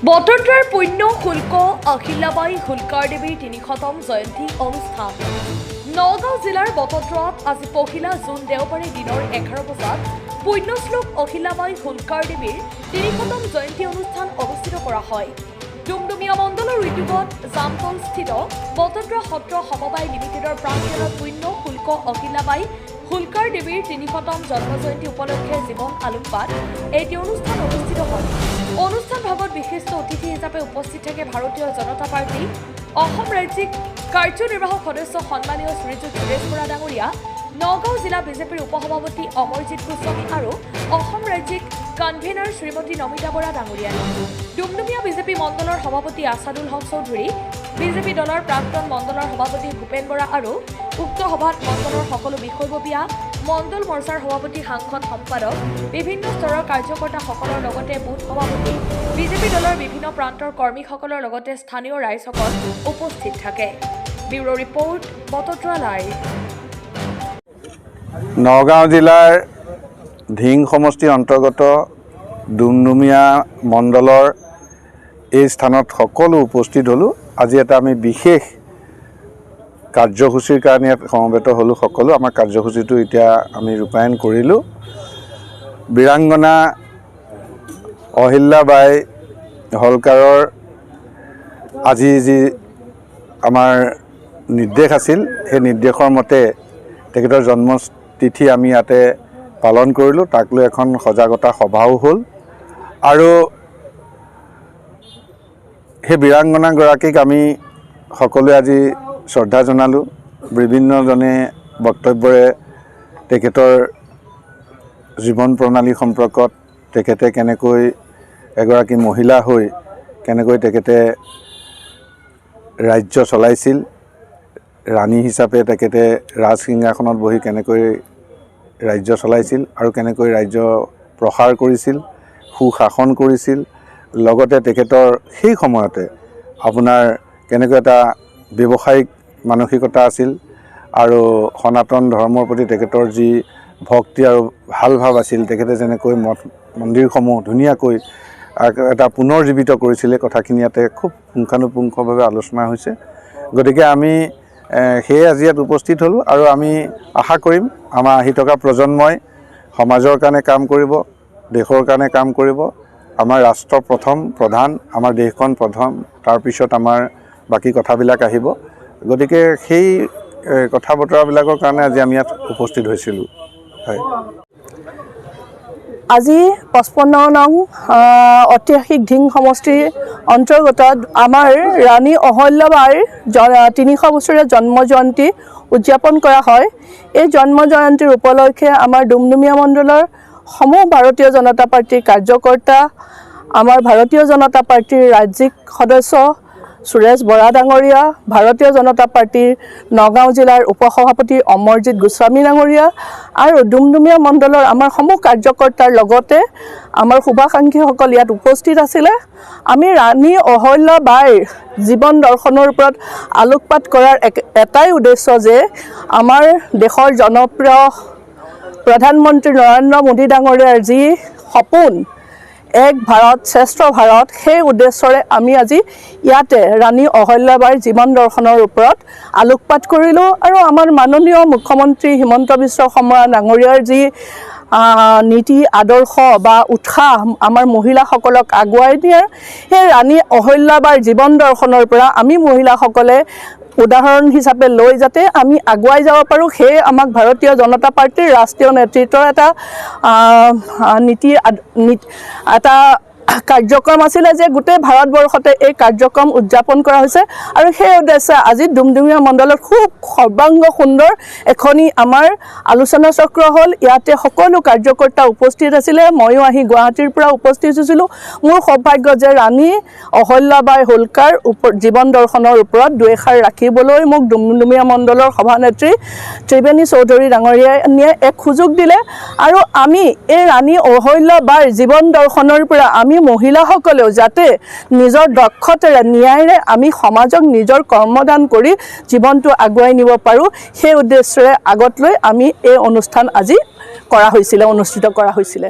বটদ্ৰাৰ পুণ্য শুল্ক অহিল্যাবাই হোলকাৰ দেৱীৰ ৩০০তম জয়ন্তী অনুষ্ঠান। নগাঁও জিলাৰ বটদ্ৰাত আজি ১ জুন দেওবাৰে দিনৰ ১১ বজাত পুণ্যশ্লোক অহিল্যাবাই হোলকাৰ দেৱীৰ ৩০০তম জয়ন্তী অনুষ্ঠান অনুষ্ঠিত কৰা হয়। ডুমডুমীয়া মণ্ডলৰ উদ্যোগত জামতলস্থিত বটদ্ৰা সত্ৰ সমবায় লিমিটেডৰ প্ৰাংগণত পুণ্য শুল্ক অহিল্যাবাই হোলকাৰ দেৱীৰ ৩০০তম জন্মজয়ন্তী উপলক্ষে জীৱন আলোকপাত এটি অনুষ্ঠান অনুষ্ঠিত হয়। অনুষ্ঠান ভাগত বিশিষ্ট অতিথি হিচাপে উপস্থিত থাকে ভাৰতীয় জনতা পাৰ্টি অসম ৰাজ্যিক কাৰ্যনিৰ্বাহক সদস্য সন্মানীয় শ্ৰীযুত সুৰেশ বৰা ডাঙৰীয়া, নগাঁও জিলা বিজেপিৰ উপসভাপতি অমৰজিৎ গোস্বামী আৰু অসম ৰাজ্যিক কনভেনাৰ শ্ৰীমতী নমিতা বৰা ডাঙৰীয়া, ডুমডুমীয়া বিজেপি মণ্ডলৰ সভাপতি আছাদুল হক চৌধুৰী, বিজেপি দলৰ প্ৰাক্তন মণ্ডলৰ সভাপতি ভূপেন বৰা আৰু উক্ত সভাত মণ্ডলৰ সকলো বিষয়ববীয়া, মণ্ডল মৰ্চাৰ সভাপতি, সাংসদ, সম্পাদক, বিভিন্ন স্তৰৰ কাৰ্যকৰ্তাসকলৰ লগতে বুথ সভাপতি, বিজেপি দলৰ বিভিন্ন প্ৰান্তৰ কৰ্মীসকলৰ লগতে স্থানীয় ৰাইজসকল উপস্থিত থাকে। Bureau report, Batadrava live. Nagaon জিলাৰ ধিং সমষ্টিৰ অন্তৰ্গত ডুমডুমীয়া মণ্ডলৰ এই স্থানত সকলো উপস্থিত হ'লোঁ। আজি এটা আমি বিশেষ কাৰ্যসূচীৰ কাৰণে ইয়াত সমবেত হ'লোঁ। সকলো আমাৰ কাৰ্যসূচীটো এতিয়া আমি ৰূপায়ণ কৰিলোঁ। বীৰাংগনা অহিল্যাবাই হোলকাৰৰ আজি যি আমাৰ নিৰ্দেশ আছিল, সেই নিৰ্দেশৰ মতে তেখেতৰ জন্মতিথি আমি ইয়াতে পালন কৰিলোঁ। তাক লৈ এখন সজাগতা সভাও হ'ল আৰু সেই বীৰাংগনাগৰাকীক আমি সকলোৱে আজি শ্ৰদ্ধা জনালোঁ। বিভিন্নজনে বক্তব্যৰে তেখেতৰ জীৱন প্ৰণালী সম্পৰ্কত, তেখেতে কেনেকৈ এগৰাকী মহিলা হৈ কেনেকৈ তেখেতে ৰাজ্য চলাইছিল, ৰাণী হিচাপে তেখেতে ৰাজসিংহাসনত বহি কেনেকৈ ৰাজ্য চলাইছিল আৰু কেনেকৈ ৰাজ্য প্ৰসাৰ কৰিছিল, সুশাসন কৰিছিল, লগতে তেখেতৰ সেই সময়তে আপোনাৰ কেনেকৈ এটা ব্যৱসায়িক মানসিকতা আছিল আৰু সনাতন ধৰ্মৰ প্ৰতি তেখেতৰ যি ভক্তি আৰু ভাল ভাৱ আছিল, তেখেতে যেনেকৈ মঠ মন্দিৰসমূহ ধুনীয়াকৈ এটা পুনৰ জীৱিত কৰিছিলে, কথাখিনি ইয়াতে খুব পুংখানুপুংখভাৱে আলোচনা হৈছে। গতিকে আমি সেয়ে আজি ইয়াত উপস্থিত হ'লোঁ আৰু আমি আশা কৰিম আমাৰ আহি থকা প্ৰজন্মই সমাজৰ কাৰণে কাম কৰিব, দেশৰ কাৰণে কাম কৰিব। আমাৰ ৰাষ্ট্ৰ প্ৰথম, প্ৰধান, আমাৰ দেশখন প্ৰথম, তাৰপিছত আমাৰ বাকী কথাবিলাক আহিব। গতিকে সেই কথা বতৰাবিলাকৰ কাৰণে আজি আমি ইয়াত উপস্থিত হৈছিলোঁ। হয়, আজি 55 নং ঐতিহাসিক ধিং সমষ্টিৰ অন্তৰ্গত আমাৰ ৰাণী অহিল্যাবাইৰ ৩০০ বছৰীয়া জন্ম জয়ন্তী উদযাপন কৰা হয়। এই জন্ম জয়ন্তীৰ উপলক্ষে আমাৰ ডুমডুমীয়া মণ্ডলৰ সমূহ ভাৰতীয় জনতা পাৰ্টীৰ কাৰ্যকৰ্তা, আমাৰ ভাৰতীয় জনতা পাৰ্টীৰ ৰাজ্যিক সদস্য সুৰেশ বৰা ডাঙৰীয়া, ভাৰতীয় জনতা পাৰ্টীৰ নগাঁও জিলাৰ উপসভাপতি অমৰজিৎ গোস্বামী ডাঙৰীয়া আৰু ডুমডুমীয়া মণ্ডলৰ আমাৰ সমূহ কাৰ্যকৰ্তাৰ লগতে আমাৰ শুভাকাংক্ষীসকল ইয়াত উপস্থিত আছিলে। আমি ৰাণী অহিল্যাবাইৰ জীৱন দৰ্শনৰ ওপৰত আলোকপাত কৰাৰ এটাই উদ্দেশ্য যে আমাৰ দেশৰ জনপ্ৰিয় প্ৰধানমন্ত্ৰী নৰেন্দ্ৰ মোদী ডাঙৰীয়াৰ যি সপোন এক ভাৰত শ্ৰেষ্ঠ ভাৰত, সেই উদ্দেশ্যৰে আমি আজি ইয়াতে ৰাণী অহিল্যাবাইৰ জীৱন দৰ্শনৰ ওপৰত আলোকপাত কৰিলোঁ আৰু আমাৰ মাননীয় মুখ্যমন্ত্ৰী হিমন্ত বিশ্ব শৰ্মা ডাঙৰীয়াৰ যি নীতি আদৰ্শ বা উৎসাহ আমাৰ মহিলাসকলক আগুৱাই নিয়াৰ, সেই ৰাণী অহিল্যাবাইৰ জীৱন দৰ্শনৰ পৰা আমি মহিলাসকলে উদাহৰণ হিচাপে লৈ যাতে আমি আগুৱাই যাব পাৰোঁ, সেয়ে আমাক ভাৰতীয় জনতা পাৰ্টীৰ ৰাষ্ট্ৰীয় নেতৃত্বৰ এটা কাৰ্যক্ৰম আছিলে যে গোটেই ভাৰতবৰ্ষতে এই কাৰ্যক্ৰম উদযাপন কৰা হৈছে আৰু সেই উদ্দেশ্যে আজি ডুমডুমীয়া মণ্ডলত খুব সৰ্বাংগ সুন্দৰ এখনি আমাৰ আলোচনা চক্ৰ হ'ল। ইয়াতে সকলো কাৰ্যকৰ্তা উপস্থিত আছিলে। ময়ো আহি গুৱাহাটীৰ পৰা উপস্থিত হৈছিলোঁ। মোৰ সৌভাগ্য যে ৰাণী অহিল্যাবাই হোলকাৰ জীৱন দৰ্শনৰ ওপৰত দুই এষাৰ ৰাখিবলৈ মোক ডুমডুমীয়া মণ্ডলৰ সভানেত্ৰী ত্ৰিবেণী চৌধুৰী ডাঙৰীয়ানীয়ে এক সুযোগ দিলে আৰু আমি এই ৰাণী অহিল্যাবাইৰ জীৱন দৰ্শনৰ পৰা আমি মহিলাসকলেও যাতে নিজৰ দক্ষতাৰে, ন্যায়েৰে আমি সমাজক নিজৰ কৰ্মদান কৰি জীৱনটো আগুৱাই নিব পাৰোঁ, সেই উদ্দেশ্যৰে আগত লৈ আমি এই অনুষ্ঠান আজি অনুষ্ঠিত কৰা হৈছিলে।